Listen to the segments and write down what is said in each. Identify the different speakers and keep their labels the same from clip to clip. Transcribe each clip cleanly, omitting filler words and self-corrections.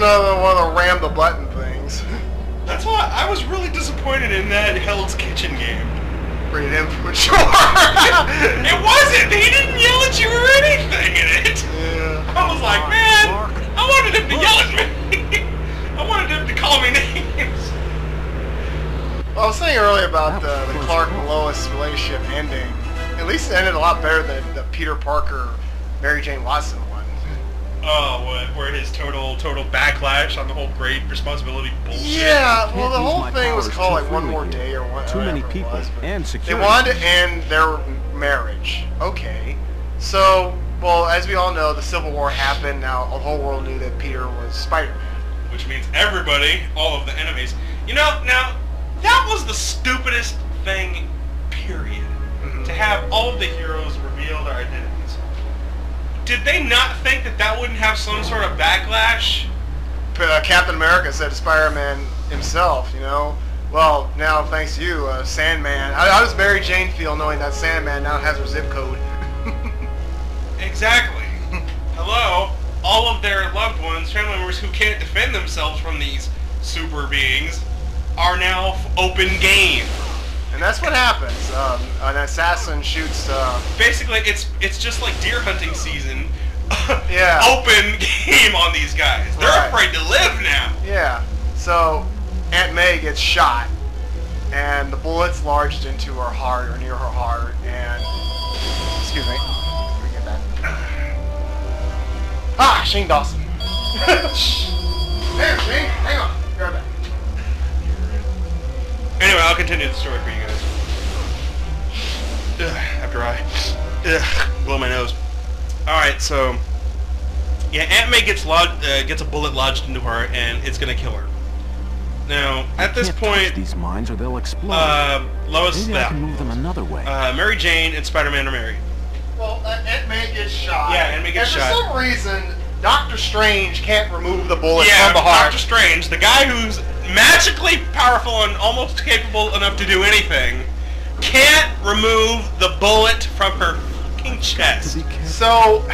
Speaker 1: another one of the ram the button things.
Speaker 2: That's why I was really disappointed in that Hell's Kitchen game.
Speaker 1: Rated M for sure.
Speaker 2: It wasn't! He didn't yell at you or anything in it!
Speaker 1: Yeah.
Speaker 2: I was like, man, I wanted him to yell at me! I wanted him to call me names!
Speaker 1: Well, I was saying earlier about the Clark and Lois relationship ending. At least it ended a lot better than the Peter Parker, Mary Jane Watson one.
Speaker 2: Oh, where his total backlash on the whole great responsibility bullshit.
Speaker 1: Yeah, well, the whole thing was called like One More Day or what.
Speaker 3: Too many people and security.
Speaker 1: They wanted to end their marriage. Okay, so well, as we all know, the Civil War happened. Now the whole world knew that Peter was Spider-Man.
Speaker 2: Which means everybody, all of the enemies. You know, now that was the stupidest thing. Period. To have all of the heroes reveal their identities. Did they not think that that wouldn't have some sort of backlash?
Speaker 1: Captain America said to Spider-Man himself, you know, well, now thanks to you, Sandman. How does Mary Jane feel knowing that Sandman now has her zip code?
Speaker 2: Exactly. Hello? All of their loved ones, family members who can't defend themselves from these super beings, are now open game.
Speaker 1: And that's what happens. An assassin shoots...
Speaker 2: Basically, it's just like deer hunting season.
Speaker 1: Yeah.
Speaker 2: Open game on these guys. They're afraid to live now.
Speaker 1: Yeah. So, Aunt May gets shot, and the bullet's lodged into her heart, or near her heart, and... Excuse me. Let me get that. Ah, Shane Dawson. Hey, Shane, hang on. Be right back.
Speaker 2: Anyway, I'll continue the story for you guys. After I blow my nose. Alright, so... Yeah, Aunt May gets a bullet lodged into her, and it's gonna kill her. Now, at this point...
Speaker 3: these mines or they'll explode.
Speaker 2: Lois...
Speaker 3: Maybe I can move them another way.
Speaker 2: Mary Jane and Spider-Man are married.
Speaker 1: Well, Aunt May gets shot.
Speaker 2: Yeah, Aunt May gets shot.
Speaker 1: And for some reason, Doctor Strange can't remove the bullet
Speaker 2: from
Speaker 1: the heart.
Speaker 2: Doctor Strange, the guy who's magically powerful and almost capable enough to do anything, can't remove the bullet from her fucking chest.
Speaker 1: So,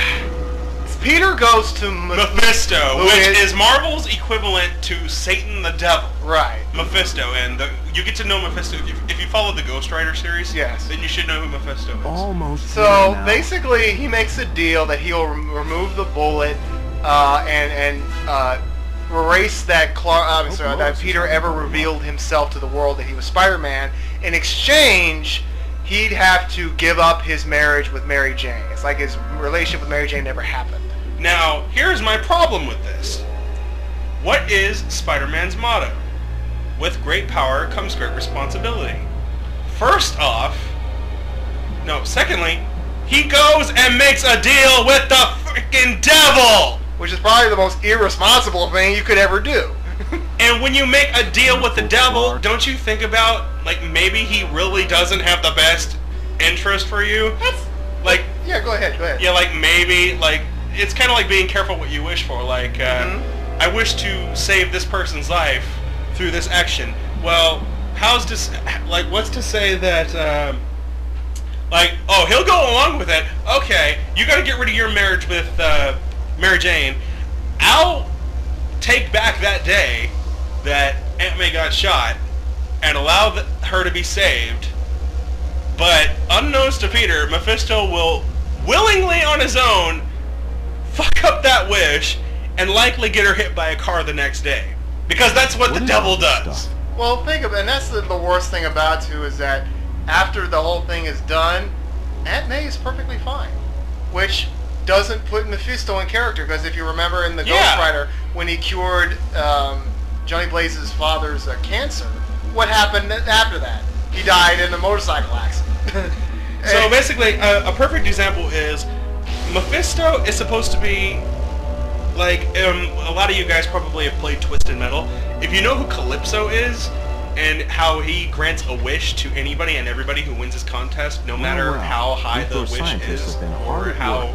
Speaker 1: Peter goes to
Speaker 2: Mephisto, which is Marvel's equivalent to Satan the Devil.
Speaker 1: Right.
Speaker 2: Mephisto, and you get to know Mephisto. If you follow the Ghost Rider series,
Speaker 1: yes,
Speaker 2: then you should know who Mephisto is.
Speaker 3: Almost.
Speaker 1: So, basically, he makes a deal that he'll remove the bullet and erase that that Peter ever revealed himself to the world that he was Spider-Man. In exchange, he'd have to give up his marriage with Mary Jane. It's like his relationship with Mary Jane never happened.
Speaker 2: Now, here's my problem with this. What is Spider-Man's motto? With great power comes great responsibility. Secondly, he goes and makes a deal with the freaking devil!
Speaker 1: Which is probably the most irresponsible thing you could ever do.
Speaker 2: And when you make a deal with the devil, don't you think about, like, maybe he really doesn't have the best interest for you?
Speaker 1: Yeah, go ahead.
Speaker 2: Yeah, like, maybe, like, it's kind of like being careful what you wish for. Like, I wish to save this person's life through this action. Well, how's this, like, what's to say that, like, oh, he'll go along with it. Okay, you gotta get rid of your marriage with, Mary Jane. I'll take back that day that Aunt May got shot and allow her to be saved, but unknowns to Peter, Mephisto will willingly on his own fuck up that wish and likely get her hit by a car the next day, because that's what the devil does.
Speaker 1: Well, think of it, and that's the worst thing about it too, is that after the whole thing is done, Aunt May is perfectly fine, which doesn't put Mephisto in character, because if you remember in the Ghost Rider, when he cured Johnny Blaze's father's cancer, what happened after that? He died in a motorcycle accident.
Speaker 2: So basically, a perfect example is Mephisto is supposed to be like, a lot of you guys probably have played Twisted Metal. If you know who Calypso is, and how he grants a wish to anybody and everybody who wins his contest, no matter how high the wish is, or how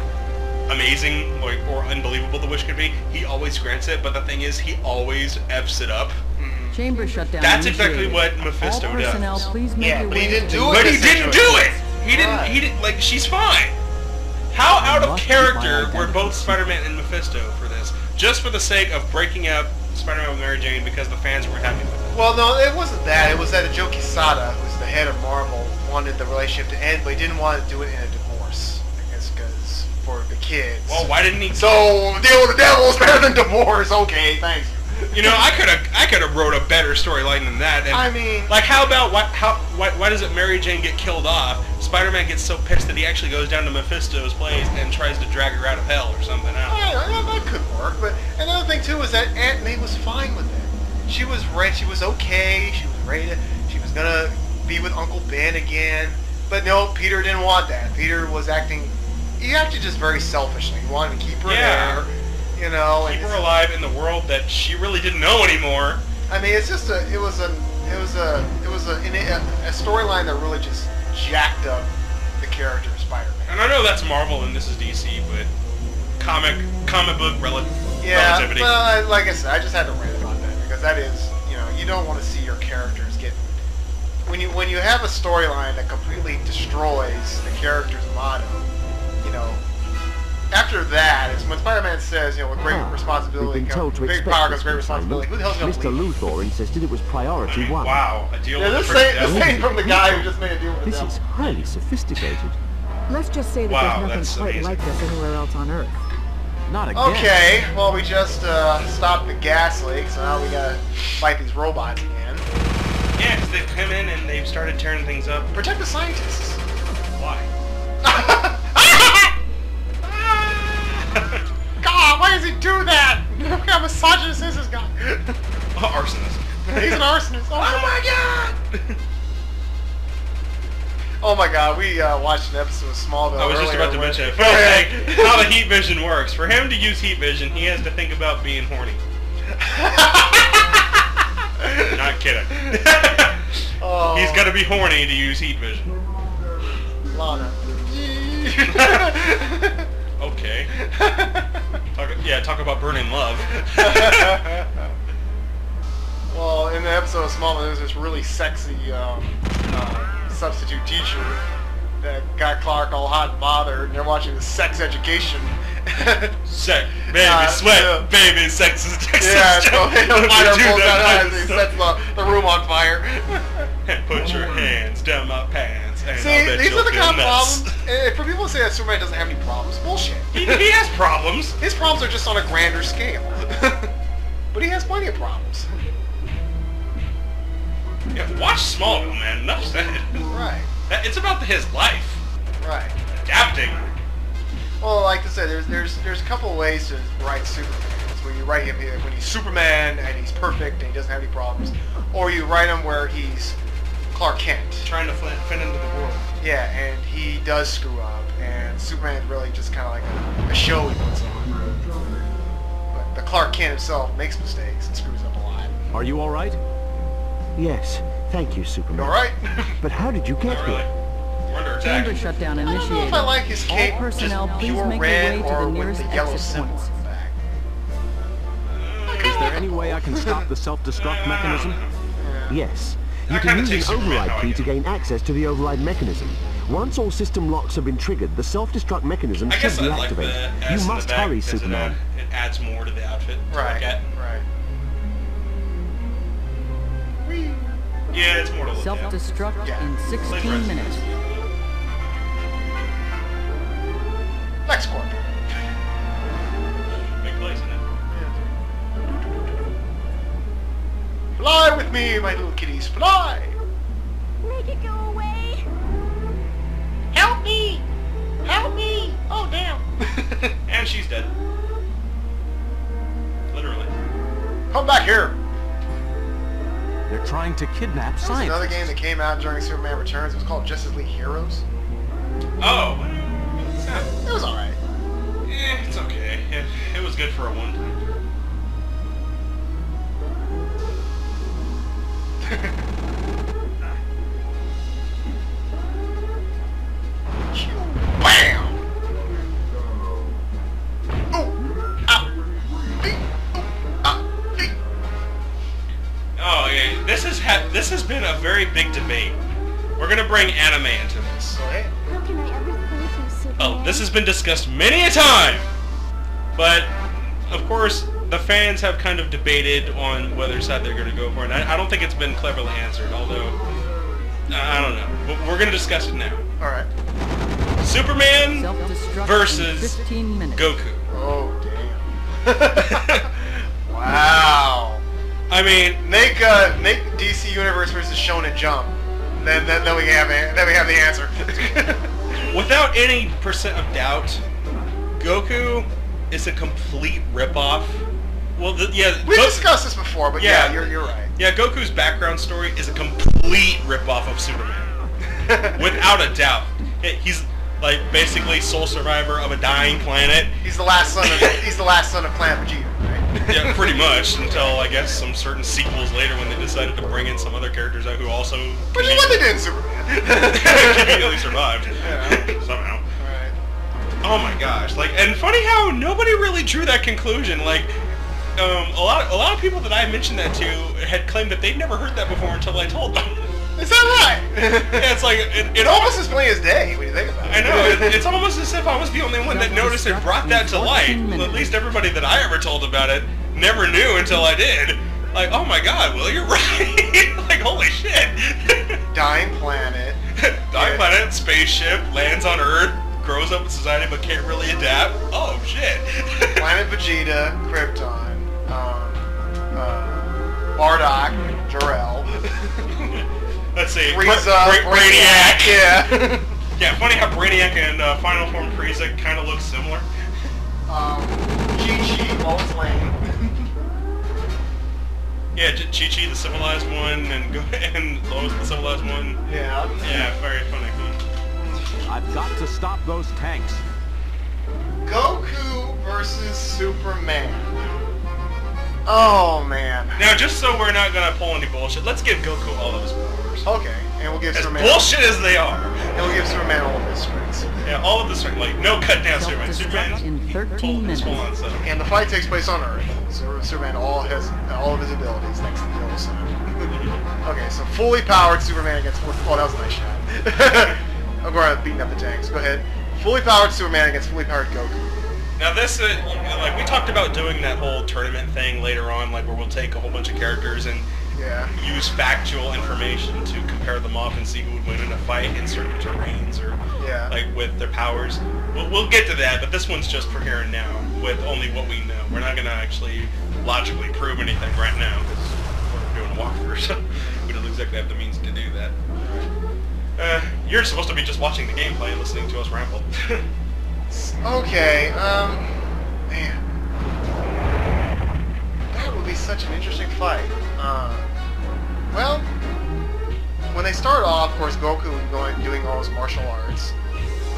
Speaker 2: amazing or unbelievable the wish could be, he always grants it, but the thing is, he always F's it up.
Speaker 4: Chamber shutdown.
Speaker 2: That's exactly what Mephisto does.
Speaker 4: Please make
Speaker 1: but he didn't do it.
Speaker 2: But he didn't do it! He didn't, like, she's fine. How out of character were both Spider-Man and Mephisto for this? just for the sake of breaking up Spider-Man with Mary Jane because the fans weren't happy with it.
Speaker 1: Well, no, it wasn't that. It was that Joe Quesada, who's the head of Marvel, wanted the relationship to end, but he didn't want to do it in a divorce. I guess because for the kids.
Speaker 2: Well, why didn't he?
Speaker 1: So, deal with the devil is better than divorce. Okay, thanks.
Speaker 2: You know, I could have wrote a better storyline than that. And,
Speaker 1: I mean,
Speaker 2: like, how about why doesn't Mary Jane get killed off? Spider-Man gets so pissed that he actually goes down to Mephisto's place and tries to drag her out of hell or something else.
Speaker 1: Yeah, that could work. But another thing too is that Aunt May was fine with it. She was ready. She was okay. She was ready. She was gonna be with Uncle Ben again. But no, Peter didn't want that. Peter was acting. He acted just very selfishly. He wanted to keep her there. You know,
Speaker 2: keep her alive in the world that she really didn't know anymore.
Speaker 1: I mean, it's just it was a storyline that really just jacked up the character of Spider-Man.
Speaker 2: And I know that's Marvel and this is DC, but comic book relativity.
Speaker 1: Well, like I said, I just had to rant about that because that is, you know, you don't want to see your characters get when you have a storyline that completely destroys the character's motto, you know. After that, is when Spider-Man says, you know, with great responsibility comes big power comes great responsibility. Who the hell's going to leave?
Speaker 3: Mr. Luthor insisted it was priority one.
Speaker 2: Wow, a deal with
Speaker 1: this ain't from the guy who just made a deal with the devil.
Speaker 3: This is highly sophisticated.
Speaker 4: Let's just say that there's nothing quite like this anywhere else on Earth.
Speaker 3: Not again.
Speaker 1: Okay, well, we just stopped the gas leak, so now we gotta fight these robots again.
Speaker 2: Yeah, because they've come in and they've started tearing things up.
Speaker 1: Protect the scientists.
Speaker 2: Why?
Speaker 1: God, why does he do that? What kind of misogynist is this guy?
Speaker 2: Arsonist.
Speaker 1: He's an arsonist. Oh my god! Oh my god, we watched an episode of Smallville.
Speaker 2: I was just about to mention it. How the heat vision works. For him to use heat vision, he has to think about being horny. Not kidding.
Speaker 1: Oh.
Speaker 2: He's got to be horny to use heat vision.
Speaker 1: Lana.
Speaker 2: Okay. Talk about burning love.
Speaker 1: Well, in the episode of Smallville, there's this really sexy substitute teacher that got Clark all hot and bothered, and they're watching the sex education.
Speaker 2: Sex, baby, sweat, baby, sex is
Speaker 1: yeah, so the fire pulls out and he sets the room on fire.
Speaker 2: And put your hands down my pants. And
Speaker 1: see, these are the kind of problems. For people to say that Superman doesn't have any problems, bullshit.
Speaker 2: He has problems.
Speaker 1: His problems are just on a grander scale. But he has plenty of problems.
Speaker 2: Yeah, watch Smallville, man. Enough said.
Speaker 1: Right.
Speaker 2: It's about his life.
Speaker 1: Right.
Speaker 2: Adapting.
Speaker 1: Well, like I said, there's a couple of ways to write Superman. It's where you write him when he's Superman and he's perfect and he doesn't have any problems, or you write him where he's Clark Kent.
Speaker 2: Trying to fit into the world.
Speaker 1: Yeah, and he does screw up, and Superman is really just kind of like a show he puts on. But the Clark Kent himself makes mistakes and screws up a lot.
Speaker 3: Are you all right?
Speaker 5: Yes, thank you, Superman.
Speaker 1: You all right?
Speaker 5: But how did you get
Speaker 2: Not really.
Speaker 5: here?
Speaker 2: We're under attack.
Speaker 4: Chamber shutdown
Speaker 1: I don't know
Speaker 4: initiated.
Speaker 1: if I like his cape
Speaker 4: All personnel,
Speaker 1: just
Speaker 4: please
Speaker 1: pure
Speaker 4: make your
Speaker 1: red
Speaker 4: way to
Speaker 1: or
Speaker 4: the
Speaker 1: with
Speaker 4: nearest
Speaker 1: the yellow
Speaker 4: exit
Speaker 1: symbol
Speaker 4: points.
Speaker 1: on the back.
Speaker 3: Is there any way I can stop the self-destruct mechanism?
Speaker 5: Yes. You
Speaker 2: That
Speaker 5: can
Speaker 2: kinda
Speaker 5: use
Speaker 2: takes
Speaker 5: an
Speaker 2: Superman
Speaker 5: override
Speaker 2: how I
Speaker 5: key
Speaker 2: get
Speaker 5: to
Speaker 2: it.
Speaker 5: gain access to the override mechanism. Once all system locks have been triggered, the self-destruct mechanism
Speaker 2: I
Speaker 5: should
Speaker 2: guess
Speaker 5: be
Speaker 2: I like the
Speaker 5: activated.
Speaker 2: S
Speaker 5: You
Speaker 2: in
Speaker 5: must
Speaker 2: the back
Speaker 5: hurry,
Speaker 2: because
Speaker 5: Superman.
Speaker 2: It adds more to the outfit. To
Speaker 1: Right,
Speaker 2: look at.
Speaker 1: right.
Speaker 2: Yeah, it's more to look at.
Speaker 4: Self-destruct
Speaker 1: Yeah.
Speaker 4: in 16 minutes.
Speaker 1: LexCorp.
Speaker 2: Big place, isn't it?
Speaker 1: Fly with me, my little kitties, fly!
Speaker 6: Make it go away.
Speaker 1: Help me! Help me! Oh, damn.
Speaker 2: And she's dead. Literally.
Speaker 1: Come back here.
Speaker 3: They're trying to kidnap
Speaker 1: There was
Speaker 3: scientists.
Speaker 1: another game that came out during Superman Returns. It was called Justice League Heroes.
Speaker 2: Oh.
Speaker 1: It was alright.
Speaker 2: It's okay. It was good for a one time.
Speaker 1: Bam! Ooh! Ow! Eek! Ooh! Ah! Eek!
Speaker 2: Oh, yeah. This has been a very big debate. We're gonna bring anime into this.
Speaker 1: Go ahead.
Speaker 6: How can I ever thank you, Superman?
Speaker 2: Oh, this has been discussed many a time. But of course, the fans have kind of debated on whether side they're going to go for, and I don't think it's been cleverly answered, although, I don't know. But we're going to discuss it now.
Speaker 1: Alright.
Speaker 2: Superman
Speaker 4: Self-destruct
Speaker 2: versus
Speaker 4: in 15 minutes.
Speaker 2: Goku.
Speaker 1: Oh, damn. Wow.
Speaker 2: I mean,
Speaker 1: Make DC Universe versus Shonen Jump. Then we have the answer.
Speaker 2: without any percent of doubt, Goku is a complete ripoff. Well,
Speaker 1: we discussed this before, but yeah, you're right.
Speaker 2: Yeah, Goku's background story is a complete ripoff of Superman, without a doubt. He's like basically sole survivor of a dying planet.
Speaker 1: He's the last son of Planet Vegeta, right?
Speaker 2: Yeah, pretty much, until I guess some certain sequels later when they decided to bring in some other characters out who also
Speaker 1: Which is what they did in Superman.
Speaker 2: conveniently survived somehow.
Speaker 1: Right.
Speaker 2: Oh my gosh! Like, and funny how nobody really drew that conclusion. Like, a lot of people that I mentioned that to had claimed that they'd never heard that before until I told them.
Speaker 1: Is that right?
Speaker 2: Yeah, it's like
Speaker 1: it almost as plain as day when you think about it.
Speaker 2: I know. It's almost as if I was the only one that noticed and brought that to light. At least everybody that I ever told about it never knew until I did. Like, oh my God, Will, you're right. Like, holy shit.
Speaker 1: Dying planet.
Speaker 2: Dying planet, spaceship, lands on Earth, grows up in society but can't really adapt. Oh shit.
Speaker 1: Planet Vegeta, Krypton, Bardock, Jor-El.
Speaker 2: Let's see.
Speaker 1: Frieza,
Speaker 2: Brainiac.
Speaker 1: Yeah.
Speaker 2: Yeah, funny how Brainiac and Final Form Frieza kind of look similar.
Speaker 1: Chi-Chi, Lois Lane.
Speaker 2: Yeah, Chi-Chi, the civilized one, and Lois, the civilized one.
Speaker 1: Yeah.
Speaker 2: Yeah, very funny.
Speaker 3: I've got to stop those tanks.
Speaker 1: Goku versus Superman. Oh, man.
Speaker 2: Now, just so we're not gonna pull any bullshit, let's give Goku all of his powers.
Speaker 1: Okay, and we'll give
Speaker 2: As
Speaker 1: Superman...
Speaker 2: bullshit as they are.
Speaker 1: And we'll give Superman all of his strengths.
Speaker 2: Yeah, all of the strength, like, no cut down Superman.
Speaker 4: Self-destruct in 13 minutes.
Speaker 2: Hold on, so.
Speaker 1: And the fight takes place on Earth. So Superman all has all of his abilities thanks to the yellow sun. Okay, so fully powered Superman against... Oh, that was a nice shot. I'm going to beating up the tanks. Go ahead. Fully powered Superman against fully powered Goku.
Speaker 2: Now this, like, we talked about doing that whole tournament thing later on, like, where we'll take a whole bunch of characters and use factual information to compare them off and see who would win in a fight in certain terrains or, like, with their powers. We'll get to that, but this one's just for here and now, with only what we know. We're not going to actually logically prove anything right now, because we're doing a walkthrough, so we don't exactly have the means to do that. You're supposed to be just watching the gameplay and listening to us ramble.
Speaker 1: Okay, man. That would be such an interesting fight. Well, when they start off, of course, Goku doing all his martial arts.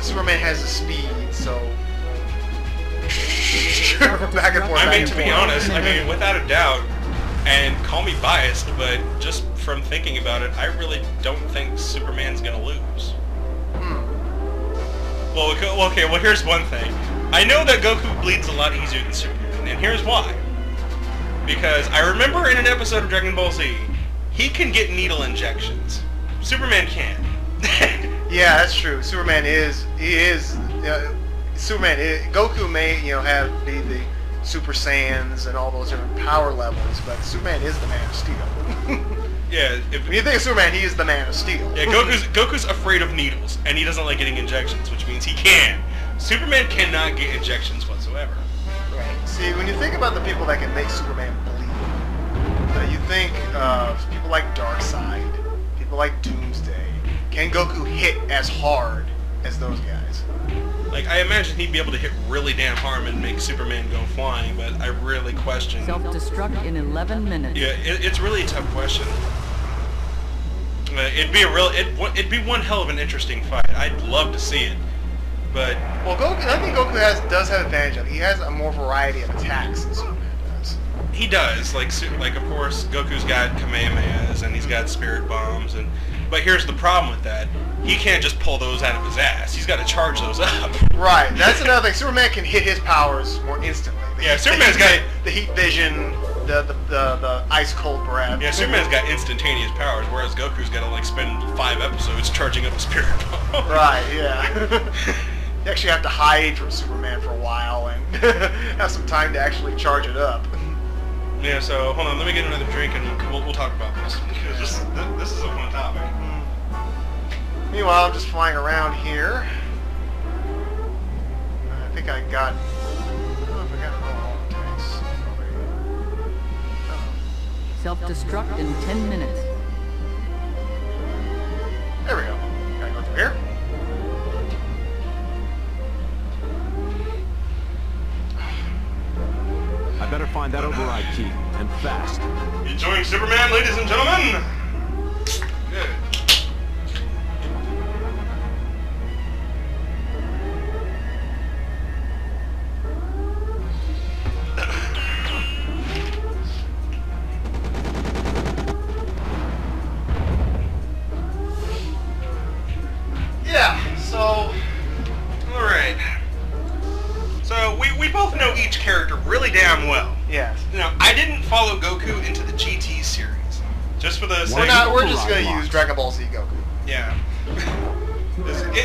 Speaker 1: Superman has the speed, so... back and forth,
Speaker 2: I mean, to be honest, I mean, without a doubt, and call me biased, but just from thinking about it, I really don't think Superman's gonna lose. Well, okay, well, here's one thing. I know that Goku bleeds a lot easier than Superman, and here's why. Because I remember in an episode of Dragon Ball Z, he can get needle injections. Superman can't.
Speaker 1: Yeah, that's true. Superman is... Goku may, be the Super Saiyans and all those different power levels, but Superman is the Man of Steel.
Speaker 2: Yeah.
Speaker 1: When you think of Superman, he is the Man of Steel.
Speaker 2: Yeah, Goku's afraid of needles, and he doesn't like getting injections, which means he can. Superman cannot get injections whatsoever.
Speaker 1: Right. See, when you think about the people that can make Superman bleed, you think of people like Darkseid, people like Doomsday. Can Goku hit as hard as those guys?
Speaker 2: Like, I imagine he'd be able to hit really damn hard and make Superman go flying, but I really question...
Speaker 4: Self-destruct in 11 minutes.
Speaker 2: Yeah, it's really a tough question. It'd be one hell of an interesting fight. I'd love to see it, but...
Speaker 1: Well, I think Goku does have advantage of it. He has a more variety of attacks than Superman does.
Speaker 2: He does. Like of course, Goku's got Kamehamehas, and he's got Spirit Bombs, but here's the problem with that. He can't just pull those out of his ass. He's got to charge those up.
Speaker 1: Right. That's another thing. Superman can hit his powers more instantly.
Speaker 2: Superman's got...
Speaker 1: The heat vision, the ice cold breath.
Speaker 2: Yeah, Superman's got instantaneous powers, whereas Goku's got to, like, spend 5 episodes charging up a Spirit Bomb.
Speaker 1: Right, yeah. You actually have to hide from Superman for a while and have some time to actually charge it up.
Speaker 2: Yeah, so hold on, let me get another drink and we'll talk about this. Because this is a fun topic.
Speaker 1: Meanwhile, I'm just flying around here. I think I got... I don't know if I got all the tanks over here. Oh.
Speaker 7: Self-destruct in 10 minutes.
Speaker 1: There we go. Gotta go through here.
Speaker 3: I better find that override key, and fast.
Speaker 2: Enjoying Superman, ladies and gentlemen? Good.
Speaker 1: Yeah, so...
Speaker 2: Alright. So, we both know each character really damn well.
Speaker 1: Yes.
Speaker 2: You know, I didn't follow Goku into the GT series. Just for the sake of...
Speaker 1: We're just gonna use Dragon Ball Z Goku.
Speaker 2: Yeah.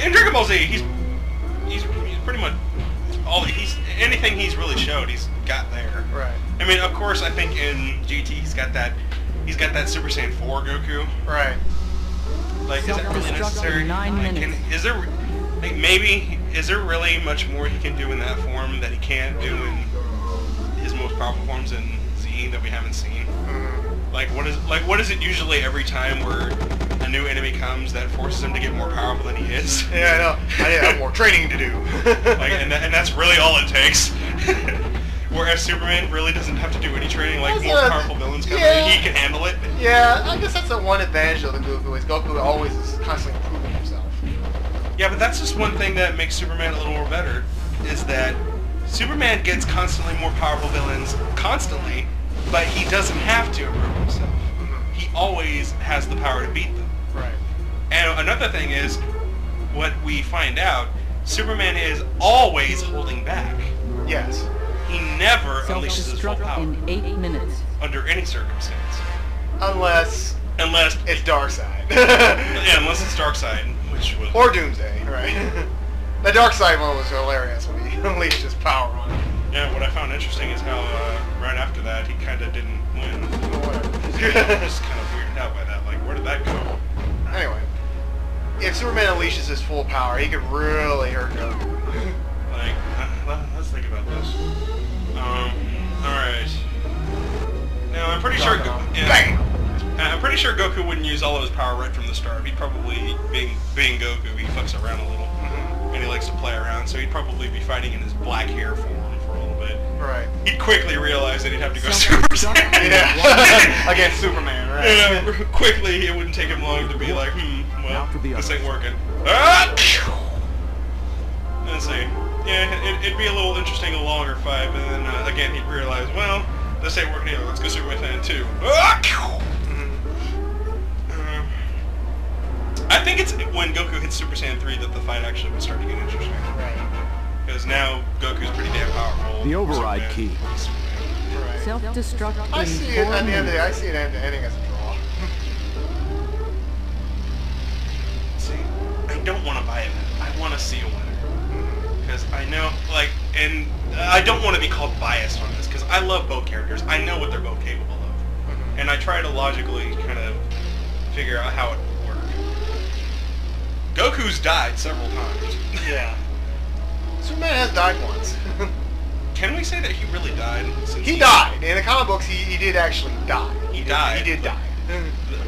Speaker 2: In Dragon Ball Z, he's pretty much... anything he's really showed, he's got there.
Speaker 1: Right.
Speaker 2: I mean, of course, I think in GT he's got that Super Saiyan 4 Goku.
Speaker 1: Right.
Speaker 2: Like, is that really necessary?
Speaker 7: 9 minutes.
Speaker 2: Is there, like, maybe, is there really much more he can do in that form that he can't do in his most powerful forms in Z that we haven't seen?
Speaker 1: Mm-hmm.
Speaker 2: Like, what is it usually every time where a new enemy comes that forces him to get more powerful than he is?
Speaker 1: Yeah, I know. I have more training to do.
Speaker 2: Like, and that's really all it takes. Whereas Superman really doesn't have to do any training, like more powerful villains come in, he can handle it.
Speaker 1: Yeah, I guess that's the one advantage of the Goku, is Goku always is constantly improving himself.
Speaker 2: Yeah, but that's just one thing that makes Superman a little more better, is that Superman gets constantly more powerful villains, constantly, but he doesn't have to improve himself. He always has the power to beat them.
Speaker 1: Right.
Speaker 2: And another thing is, what we find out, Superman is always holding back.
Speaker 1: Yes.
Speaker 2: He never unleashes his full
Speaker 7: Self-destruct
Speaker 2: power.
Speaker 7: in 8 minutes.
Speaker 2: Under any circumstance.
Speaker 1: Unless it's Darkseid.
Speaker 2: Yeah, unless it's Darkseid, which was...
Speaker 1: Or Doomsday, right. The Darkseid one was hilarious when he unleashed his power on him.
Speaker 2: Yeah, what I found interesting is how right after that he kind of didn't win.
Speaker 1: Whatever.
Speaker 2: I'm just kind of weirded out by that. Like, where did that go?
Speaker 1: Anyway, if Superman unleashes his full power, he could really hurt Goku.
Speaker 2: Like, let's think about this. Alright. Now, I'm pretty sure...
Speaker 1: Bang!
Speaker 2: I'm pretty sure Goku wouldn't use all of his power right from the start. He'd probably, being Goku, he fucks around a little. And he likes to play around, so he'd probably be fighting in his black hair form for a little bit.
Speaker 1: Right.
Speaker 2: He'd quickly realize that he'd have to go Super Saiyan.
Speaker 1: Yeah. Against Superman, right?
Speaker 2: Yeah, quickly, it wouldn't take him long to be like, well, this ain't working. Ah! Let's see. Yeah, it'd be a little interesting, a longer fight, but then again, he'd realize, well, this ain't working either. Let's go Super Saiyan 2. Ah! I think it's when Goku hits Super Saiyan 3 that the fight actually would start to get interesting.
Speaker 1: Right.
Speaker 2: Because now Goku's pretty damn powerful.
Speaker 3: The override key.
Speaker 1: Right.
Speaker 7: Self-destruct
Speaker 1: I
Speaker 7: in
Speaker 1: see
Speaker 7: 4
Speaker 1: it at the end of
Speaker 7: minutes.
Speaker 1: the I see it ending as a draw.
Speaker 2: See, I don't want to buy that. I want to see a winner. Because I know, like, and I don't want to be called biased on this, because I love both characters. I know what they're both capable of. And I try to logically kind of figure out how it would work. Goku's died several times.
Speaker 1: Yeah. Superman has died once.
Speaker 2: Can we say that he really died?
Speaker 1: He died. In the comic books, he did actually die.
Speaker 2: He died.
Speaker 1: He did die.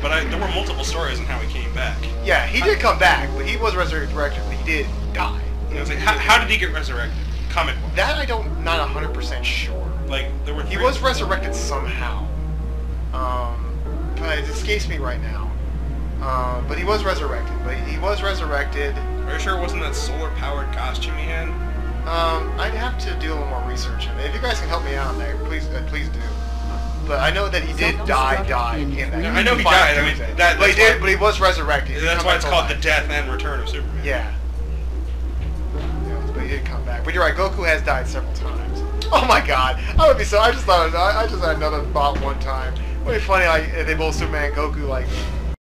Speaker 2: But there were multiple stories on how he came back.
Speaker 1: Yeah, he did come back, but he was resurrected, but he did die.
Speaker 2: I was like, how did he get resurrected? Comic book.
Speaker 1: That I don't, not 100% sure.
Speaker 2: Like, there were
Speaker 1: He was resurrected somehow. But it escapes me right now. But he was resurrected.
Speaker 2: Are you sure it wasn't that solar-powered costume he had?
Speaker 1: I'd have to do a little more research. If you guys can help me out on there, please do. But I know that he did die in that.
Speaker 2: I know he died. I mean,
Speaker 1: but he was resurrected.
Speaker 2: That's why it's called the death and return of Superman.
Speaker 1: Yeah. But he did come back. But you're right. Goku has died several times. Oh my God! I would be so. I just had another thought one time. It'd be funny, like if they both Superman and Goku like